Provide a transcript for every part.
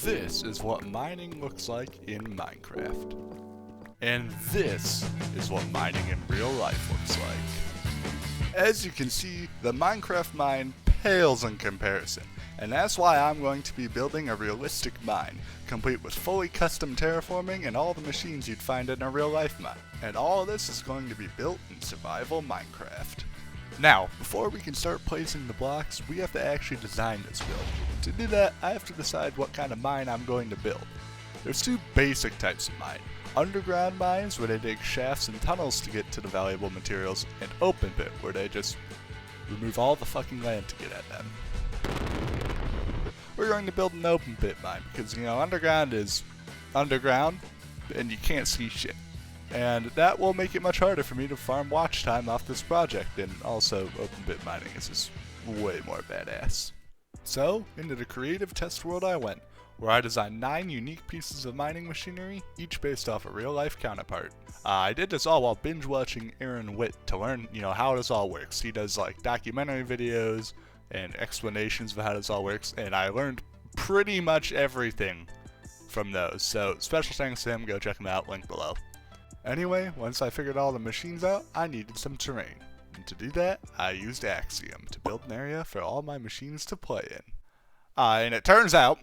This is what mining looks like in Minecraft. And this is what mining in real life looks like. As you can see, the Minecraft mine pales in comparison, and that's why I'm going to be building a realistic mine, complete with fully custom terraforming and all the machines you'd find in a real life mine. And all of this is going to be built in survival Minecraft. Now, before we can start placing the blocks, we have to actually design this build. To do that, I have to decide what kind of mine I'm going to build. There's two basic types of mine. Underground mines, where they dig shafts and tunnels to get to the valuable materials, and open pit, where they just remove all the fucking land to get at them. We're going to build an open pit mine, because, underground is underground, and you can't see shit. And that will make it much harder for me to farm watch time off this project, and also open pit mining is just way more badass. So, into the creative test world I went, where I designed 9 unique pieces of mining machinery, each based off a real life counterpart. I did this all while binge watching Aaron Witt to learn, how this all works. He does like documentary videos and explanations of how this all works, and I learned pretty much everything from those. So, special thanks to him, go check him out, link below. Anyway, once I figured all the machines out, I needed some terrain. And to do that, I used Axiom to build an area for all my machines to play in. And it turns out,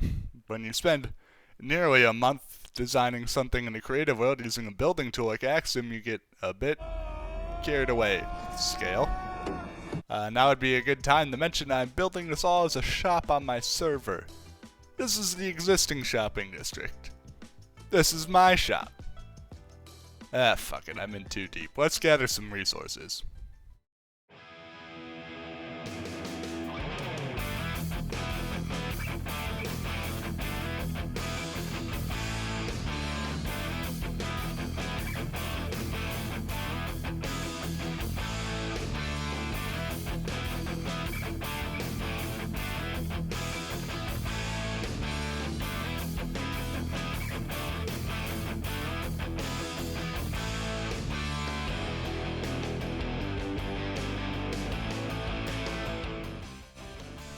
when you spend nearly a month designing something in the creative world using a building tool like Axiom, you get a bit carried away with scale. Now would be a good time to mention I'm building this all as a shop on my server. This is the existing shopping district. This is my shop. Fuck it, I'm in too deep. Let's gather some resources.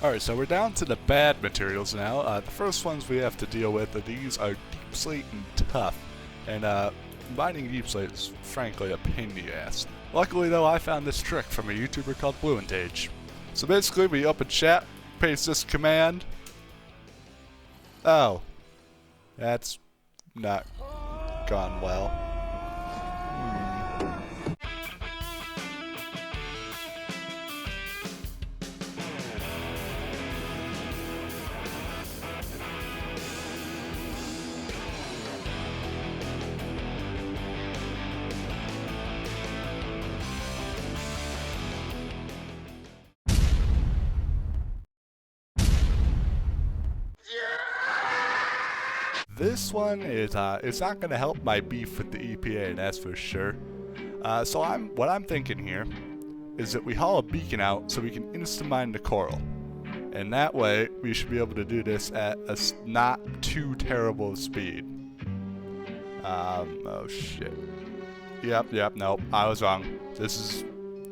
Alright, so we're down to the bad materials now. The first ones we have to deal with are these are deep slate and tough. And mining deep slate is frankly a pain in the ass. Luckily though, I found this trick from a YouTuber called Bluentage. So basically we open chat, paste this command. Oh. That's not gone well. This one is it's not going to help my beef with the EPA, that's for sure. So what I'm thinking here is that we haul a beacon out so we can insta-mine the coral. And that way, we should be able to do this at a not too terrible speed. Oh shit. Yep, nope, I was wrong. This is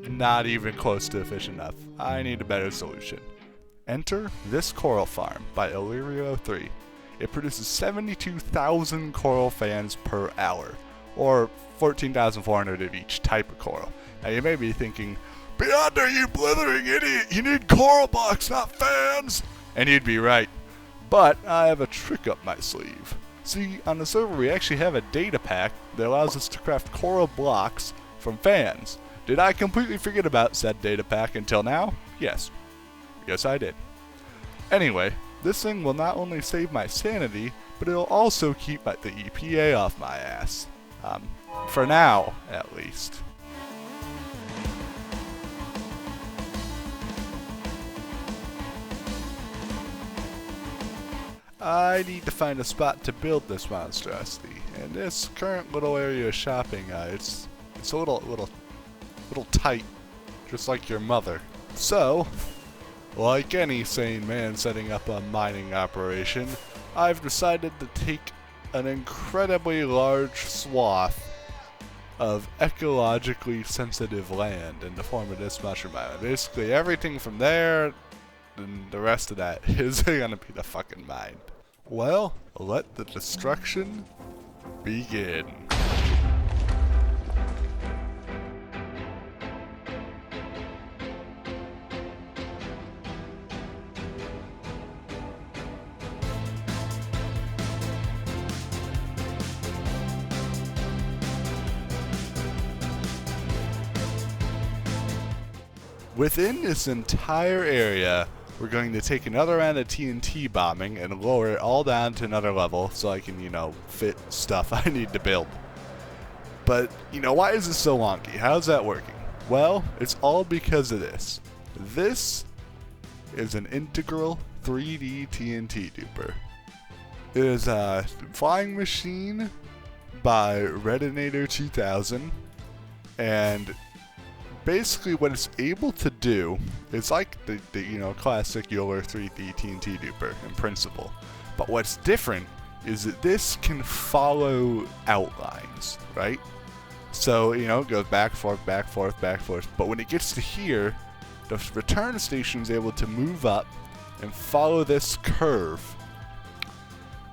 not even close to efficient enough. I need a better solution. Enter This Coral Farm by Illyrio3. It produces 72,000 coral fans per hour, or 14,400 of each type of coral. Now you may be thinking, Beyonder, you blithering idiot, you need coral blocks, not fans! And you'd be right. But I have a trick up my sleeve. See, on the server we actually have a data pack that allows us to craft coral blocks from fans. Did I completely forget about said data pack until now? Yes. Yes, I did. Anyway, this thing will not only save my sanity, but it'll also keep the EPA off my ass. For now, at least. I need to find a spot to build this monstrosity, and this current little area of shopping, it's a little tight, just like your mother. So, like any sane man setting up a mining operation, I've decided to take an incredibly large swath of ecologically sensitive land in the form of this mushroom island. Basically everything from there and the rest of that is gonna be the fucking mine. Well, let the destruction begin. Within this entire area, we're going to take another round of TNT bombing and lower it all down to another level so I can, fit stuff I need to build. But, why is this so wonky? How's that working? Well, it's all because of this. This is an integral 3D TNT duper. It is a flying machine by Redinator 2000, and basically what it's able to do is like the classic Euler 3D TNT duper in principle. But what's different is that this can follow outlines, right? So, it goes back, forth, back, forth, back, forth. But when it gets to here, the return station is able to move up and follow this curve.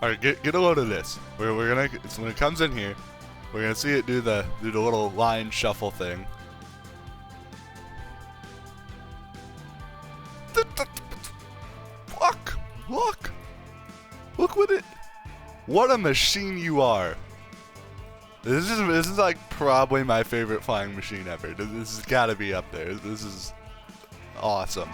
Alright, get a load of this. We're gonna, so when it comes in here, we're gonna see it do the little line shuffle thing. Look what it. What a machine you are! This is like probably my favorite flying machine ever. This has got to be up there. This is awesome.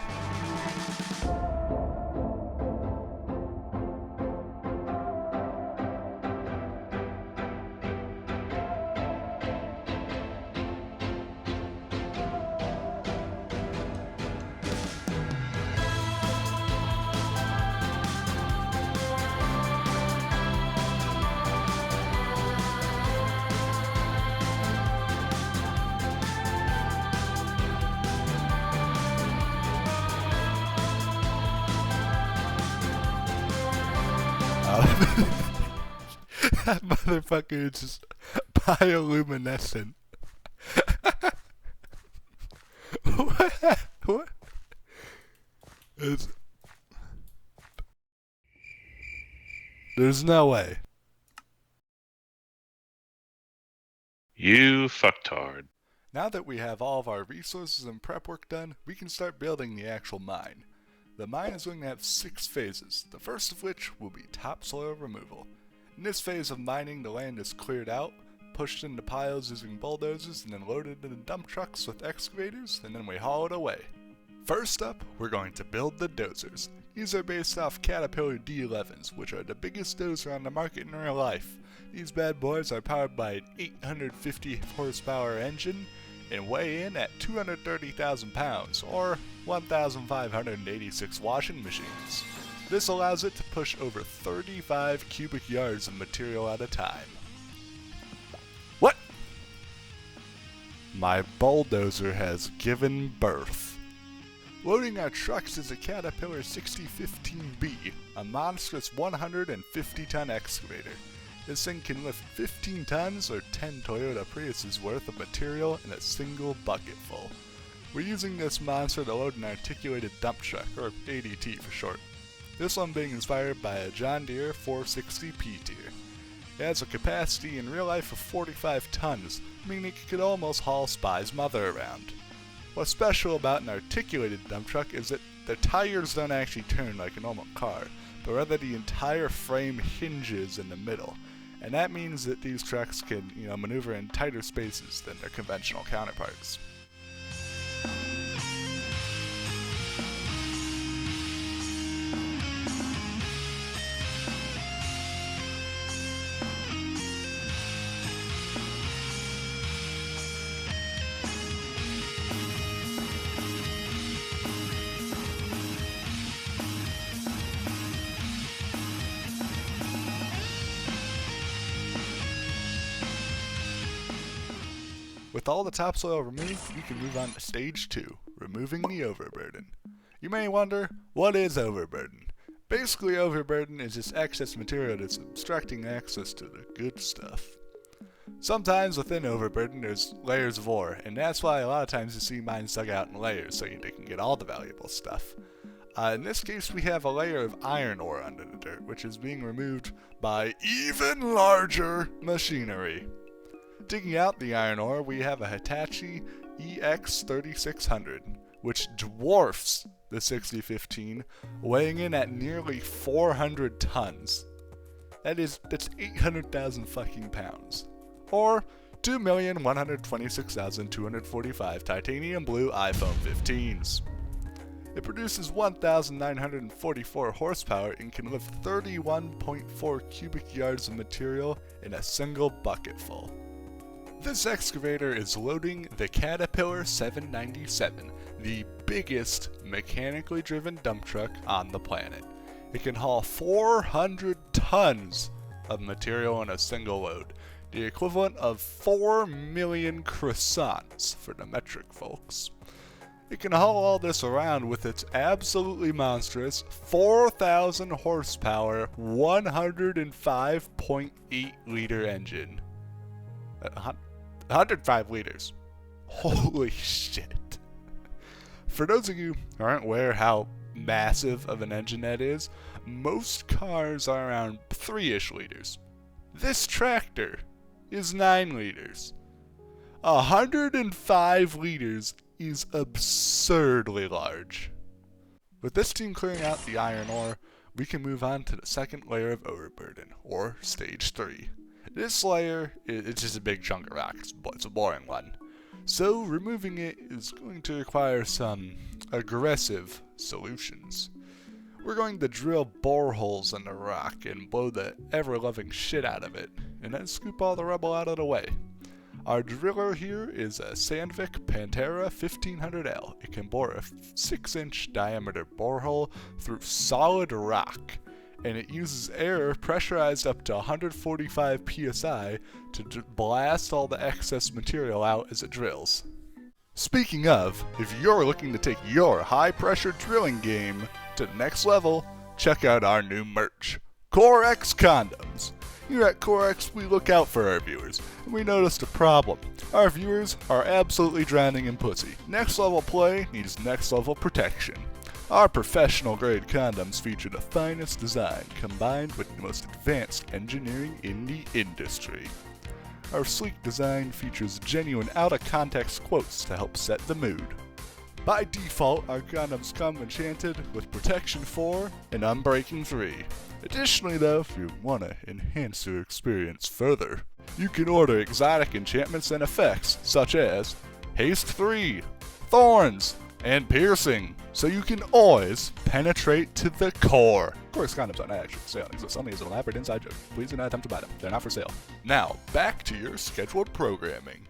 That motherfucker is just bioluminescent. What? There's no way. You fucktard. Now that we have all of our resources and prep work done, we can start building the actual mine. The mine is going to have 6 phases, the first of which will be topsoil removal. In this phase of mining, the land is cleared out, pushed into piles using bulldozers, and then loaded into dump trucks with excavators, and then we haul it away. First up, we're going to build the dozers. These are based off Caterpillar D11s, which are the biggest dozer on the market in real life. These bad boys are powered by an 850 horsepower engine and weigh in at 230,000 pounds, or 1,586 washing machines. This allows it to push over 35 cubic yards of material at a time. What? My bulldozer has given birth. Loading our trucks is a Caterpillar 6015B, a monstrous 150-ton excavator. This thing can lift 15 tons or 10 Toyota Priuses worth of material in a single bucketful. We're using this monster to load an articulated dump truck, or ADT for short. This one being inspired by a John Deere 460 P-Tier. It has a capacity in real life of 45 tons, meaning it could almost haul Spy's mother around. What's special about an articulated dump truck is that the tires don't actually turn like a normal car, but rather the entire frame hinges in the middle. And that means that these trucks can, maneuver in tighter spaces than their conventional counterparts. With all the topsoil removed, we can move on to stage 2, removing the overburden. You may wonder, what is overburden? Basically, overburden is just excess material that's obstructing access to the good stuff. Sometimes within overburden there's layers of ore, and that's why a lot of times you see mines dug out in layers so they can get all the valuable stuff. In this case, we have a layer of iron ore under the dirt, which is being removed by even larger machinery. Digging out the iron ore, we have a Hitachi EX3600, which dwarfs the 6015, weighing in at nearly 400 tons. That's 800,000 fucking pounds. Or 2,126,245 titanium blue iPhone 15s. It produces 1,944 horsepower and can lift 31.4 cubic yards of material in a single bucketful. This excavator is loading the Caterpillar 797, the biggest mechanically driven dump truck on the planet. It can haul 400 tons of material in a single load, the equivalent of 4 million croissants for the metric folks. It can haul all this around with its absolutely monstrous 4,000 horsepower, 105.8 liter engine. 105 liters. Holy shit. For those of you who aren't aware how massive of an engine that is, most cars are around 3-ish liters. This tractor is 9 liters. 105 liters is absurdly large. With this team clearing out the iron ore, we can move on to the second layer of Overburden, or Stage 3. This layer is just a big chunk of rock, it's a boring one. So removing it is going to require some aggressive solutions. We're going to drill boreholes in the rock and blow the ever-loving shit out of it, and then scoop all the rubble out of the way. Our driller here is a Sandvik Pantera 1500L. It can bore a 6-inch diameter borehole through solid rock, and it uses air pressurized up to 145 psi to blast all the excess material out as it drills. Speaking of, if you're looking to take your high-pressure drilling game to the next level, check out our new merch, CoreX Condoms. Here at CoreX, we look out for our viewers, and we noticed a problem. Our viewers are absolutely drowning in pussy. Next level play needs next level protection. Our professional grade condoms feature the finest design combined with the most advanced engineering in the industry. Our sleek design features genuine out-of-context quotes to help set the mood. By default, our condoms come enchanted with Protection 4 and Unbreaking 3. Additionally though, if you want to enhance your experience further, you can order exotic enchantments and effects such as Haste 3, Thorns, and Piercing, so you can always penetrate to the core. Of course, condoms aren't actually for sale and exist only as an elaborate inside joke. Please do not attempt to buy them. They're not for sale. Now, back to your scheduled programming.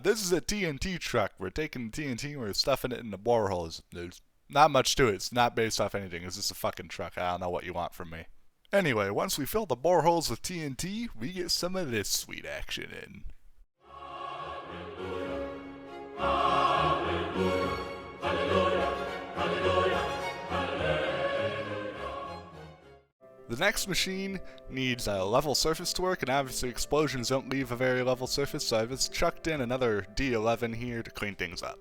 This is a TNT truck. We're taking the TNT and we're stuffing it in the boreholes. There's not much to it. It's not based off anything. It's just a fucking truck. I don't know what you want from me. Anyway, once we fill the boreholes with TNT, we get some of this sweet action in. Hallelujah. Hallelujah. Hallelujah. Hallelujah. Hallelujah. The next machine needs a level surface to work, and obviously explosions don't leave a very level surface, so I've just chucked in another D11 here to clean things up.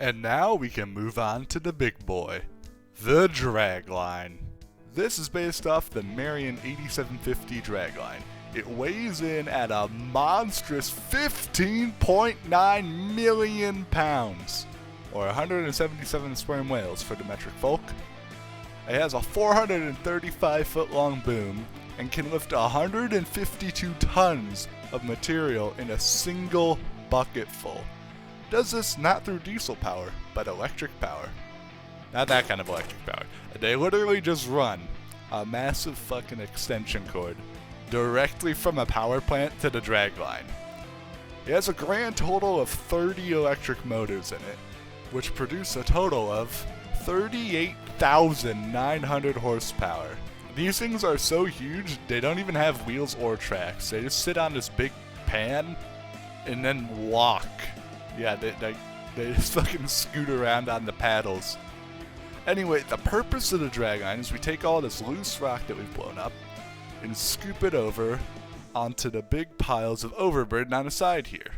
And now we can move on to the big boy, the Dragline. This is based off the Marion 8750 Dragline. It weighs in at a monstrous 15.9 million pounds, or 177 sperm whales for the metric folk. It has a 435-foot long boom and can lift 152 tons of material in a single bucket full. Does this not through diesel power, but electric power. Not that kind of electric power. They literally just run a massive fucking extension cord directly from a power plant to the dragline. It has a grand total of 30 electric motors in it, which produce a total of 38,900 horsepower. These things are so huge, they don't even have wheels or tracks. They just sit on this big pan and then walk. Yeah, they just fucking scoot around on the paddles. Anyway, the purpose of the dragline is we take all this loose rock that we've blown up and scoop it over onto the big piles of overburden on the side here.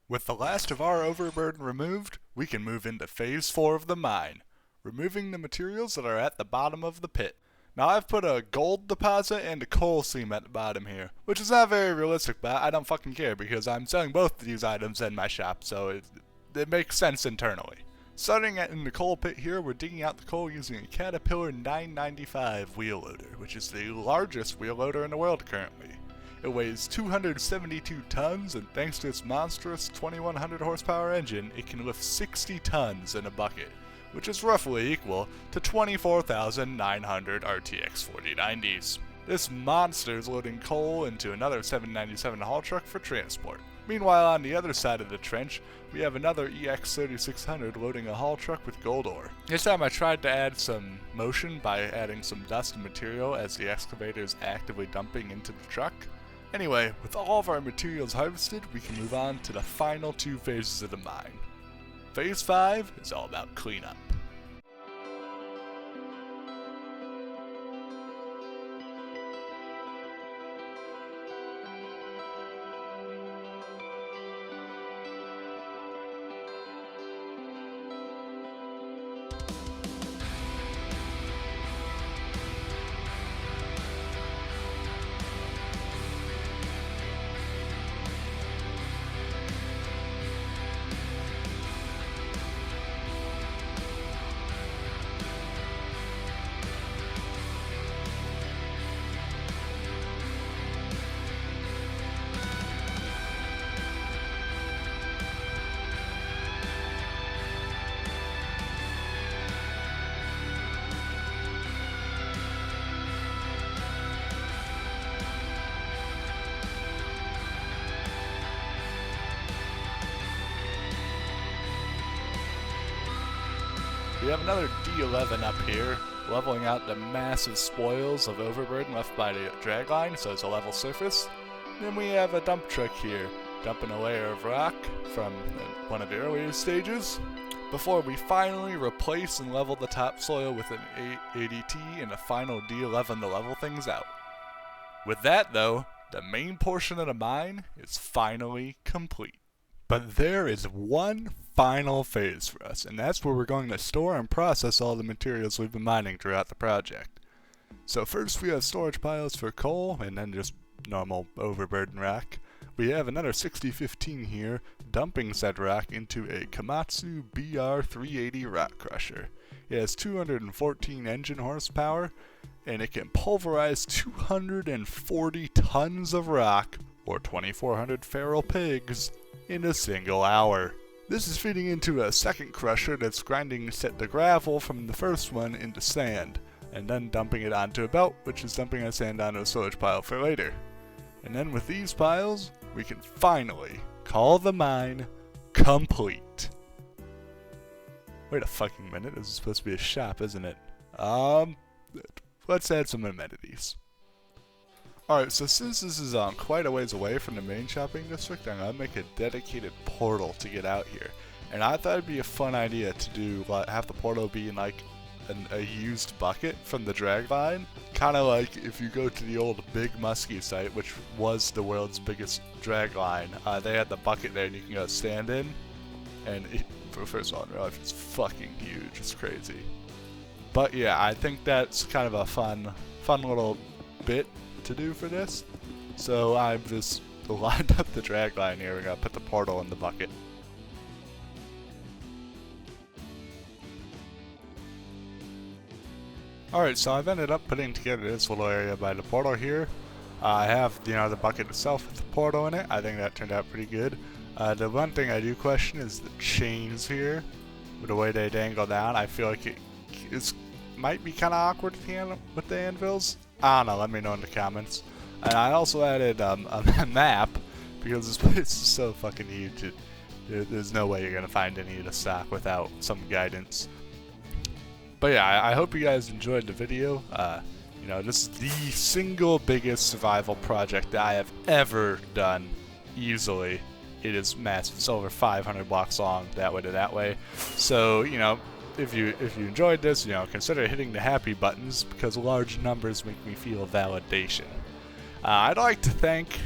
With the last of our overburden removed, we can move into phase 4 of the mine, removing the materials that are at the bottom of the pit. Now I've put a gold deposit and a coal seam at the bottom here, which is not very realistic, but I don't fucking care because I'm selling both of these items in my shop, so it makes sense internally. Starting in the coal pit here, we're digging out the coal using a Caterpillar 995 wheel loader, which is the largest wheel loader in the world currently. It weighs 272 tons, and thanks to its monstrous 2100 horsepower engine, it can lift 60 tons in a bucket, which is roughly equal to 24,900 RTX 4090s. This monster is loading coal into another 797 haul truck for transport. Meanwhile, on the other side of the trench, we have another EX3600 loading a haul truck with gold ore. This time I tried to add some motion by adding some dust and material as the excavator is actively dumping into the truck. Anyway, with all of our materials harvested, we can move on to the final 2 phases of the mine. Phase 5 is all about cleanup. We have another D11 up here, leveling out the massive spoils of overburden left by the dragline, so it's a level surface. Then we have a dump truck here, dumping a layer of rock from one of the earlier stages, before we finally replace and level the topsoil with an ADT and a final D11 to level things out. With that though, the main portion of the mine is finally complete. But there is one final phase for us, and that's where we're going to store and process all the materials we've been mining throughout the project. So first we have storage piles for coal, and then just normal overburden rock. We have another 6015 here, dumping said rock into a Komatsu BR380 rock crusher. It has 214 engine horsepower, and it can pulverize 240 tons of rock, or 2,400 feral pigs, in a single hour. This is feeding into a second crusher that's grinding the gravel from the first one into sand, and then dumping it onto a belt, which is dumping the sand onto a storage pile for later. And then with these piles, we can finally call the mine complete. Wait a fucking minute, this is supposed to be a shop, isn't it? Let's add some amenities. Alright, so since this is quite a ways away from the main shopping district, I'm going to make a dedicated portal to get out here. And I thought it'd be a fun idea to do, have the portal be in like a used bucket from the dragline. Kind of like if you go to the old Big Muskie site, which was the world's biggest dragline, they had the bucket there and you can go stand in. And first of all, in real life, it's fucking huge, it's crazy. But yeah, I think that's kind of a fun little bit to do for this. So I've just lined up the dragline here. We're gonna put the portal in the bucket. Alright, so I've ended up putting together this little area by the portal here. I have, the bucket itself with the portal in it. I think that turned out pretty good. The one thing I do question is the chains here. With the way they dangle down, I feel like it might be kind of awkward with the anvils. I don't know, let me know in the comments. And I also added a map, because this place is so fucking huge. There's no way you're going to find any of the stock without some guidance. But yeah, I hope you guys enjoyed the video. This is the single biggest survival project that I have ever done, easily. It is massive. It's over 500 blocks long, that way to that way. So, if you enjoyed this, consider hitting the happy buttons, because large numbers make me feel validation. I'd like to thank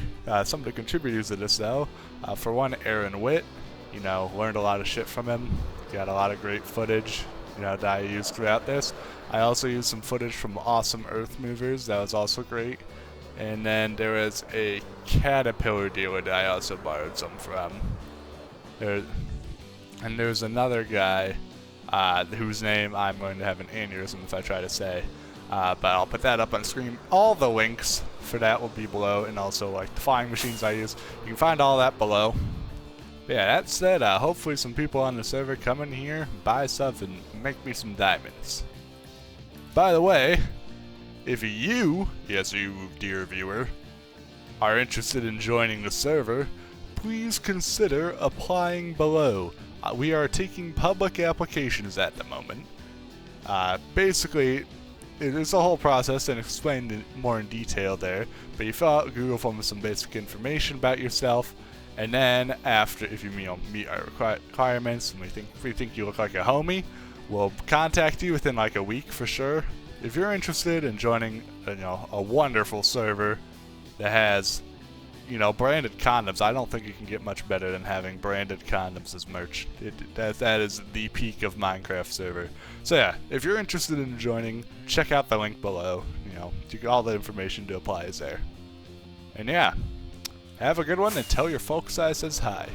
some of the contributors to this, though. For one, Aaron Witt. Learned a lot of shit from him. Got a lot of great footage, that I used throughout this. I also used some footage from Awesome Earth Movers. That was also great. And then there was a caterpillar dealer that I also borrowed some from. And there's another guy whose name I'm going to have an aneurysm if I try to say. But I'll put that up on screen. All the links for that will be below, and also like the flying machines I use. You can find all that below. But yeah, that said, hopefully some people on the server come in here, buy stuff, and make me some diamonds. By the way, if you, yes you dear viewer, are interested in joining the server, please consider applying below. We are taking public applications at the moment. Basically, it's a whole process and explained more in detail there, but you fill out a Google form with some basic information about yourself, and then after, if you meet our requirements and we think you look like a homie, we'll contact you within like a week for sure. If you're interested in joining, a wonderful server that has, branded condoms, I don't think you can get much better than having branded condoms as merch. That is the peak of Minecraft server. So yeah, if you're interested in joining, check out the link below. All the information to apply is there. And yeah, have a good one and tell your folks I says hi.